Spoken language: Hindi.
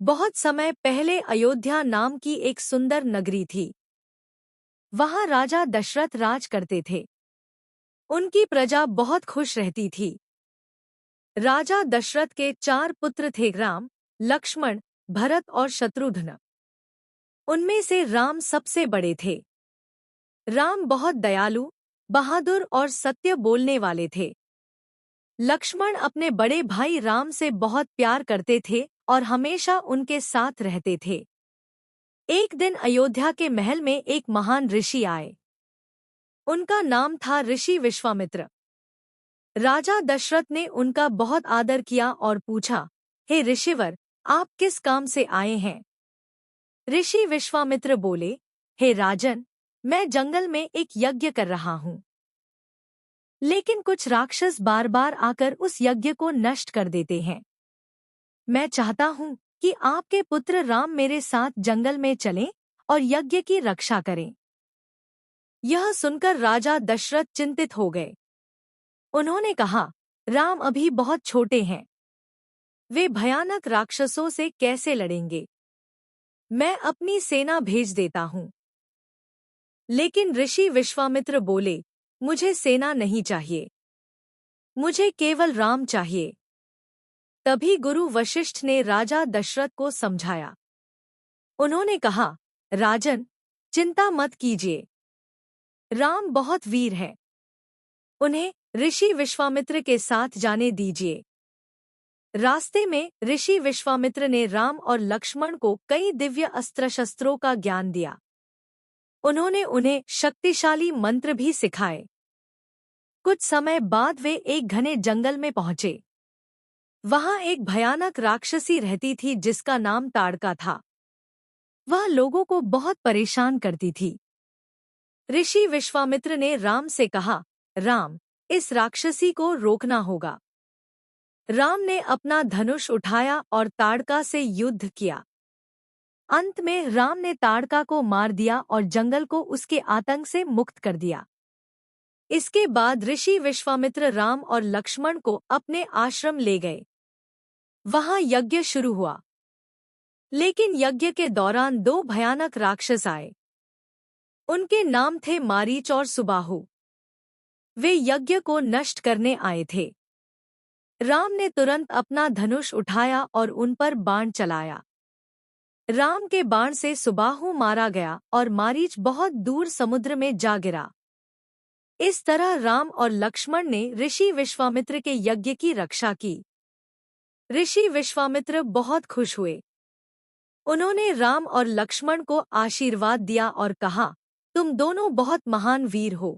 बहुत समय पहले अयोध्या नाम की एक सुंदर नगरी थी। वहां राजा दशरथ राज करते थे। उनकी प्रजा बहुत खुश रहती थी। राजा दशरथ के 4 पुत्र थे, राम, लक्ष्मण, भरत और शत्रुघ्न। उनमें से राम सबसे बड़े थे। राम बहुत दयालु, बहादुर और सत्य बोलने वाले थे। लक्ष्मण अपने बड़े भाई राम से बहुत प्यार करते थे और हमेशा उनके साथ रहते थे। एक दिन अयोध्या के महल में एक महान ऋषि आए। उनका नाम था ऋषि विश्वामित्र। राजा दशरथ ने उनका बहुत आदर किया और पूछा, हे ऋषिवर, आप किस काम से आए हैं? ऋषि विश्वामित्र बोले, हे राजन, मैं जंगल में एक यज्ञ कर रहा हूँ। लेकिन कुछ राक्षस बार बार आकर उस यज्ञ को नष्ट कर देते हैं। मैं चाहता हूँ कि आपके पुत्र राम मेरे साथ जंगल में चलें और यज्ञ की रक्षा करें। यह सुनकर राजा दशरथ चिंतित हो गए। उन्होंने कहा, राम अभी बहुत छोटे हैं। वे भयानक राक्षसों से कैसे लड़ेंगे? मैं अपनी सेना भेज देता हूँ। लेकिन ऋषि विश्वामित्र बोले, मुझे सेना नहीं चाहिए। मुझे केवल राम चाहिए। तभी गुरु वशिष्ठ ने राजा दशरथ को समझाया। उन्होंने कहा, राजन, चिंता मत कीजिए। राम बहुत वीर हैं। उन्हें ऋषि विश्वामित्र के साथ जाने दीजिए। रास्ते में ऋषि विश्वामित्र ने राम और लक्ष्मण को कई दिव्य अस्त्र शस्त्रों का ज्ञान दिया। उन्होंने उन्हें शक्तिशाली मंत्र भी सिखाए। कुछ समय बाद वे एक घने जंगल में पहुंचे। वहां एक भयानक राक्षसी रहती थी जिसका नाम ताड़का था। वह लोगों को बहुत परेशान करती थी। ऋषि विश्वामित्र ने राम से कहा, राम, इस राक्षसी को रोकना होगा। राम ने अपना धनुष उठाया और ताड़का से युद्ध किया। अंत में राम ने ताड़का को मार दिया और जंगल को उसके आतंक से मुक्त कर दिया। इसके बाद ऋषि विश्वामित्र राम और लक्ष्मण को अपने आश्रम ले गए। वहां यज्ञ शुरू हुआ। लेकिन यज्ञ के दौरान 2 भयानक राक्षस आए। उनके नाम थे मारीच और सुबाहु। वे यज्ञ को नष्ट करने आए थे। राम ने तुरंत अपना धनुष उठाया और उन पर बाण चलाया। राम के बाण से सुबाहु मारा गया और मारीच बहुत दूर समुद्र में जा गिरा। इस तरह राम और लक्ष्मण ने ऋषि विश्वामित्र के यज्ञ की रक्षा की। ऋषि विश्वामित्र बहुत खुश हुए। उन्होंने राम और लक्ष्मण को आशीर्वाद दिया और कहा, तुम दोनों बहुत महान वीर हो।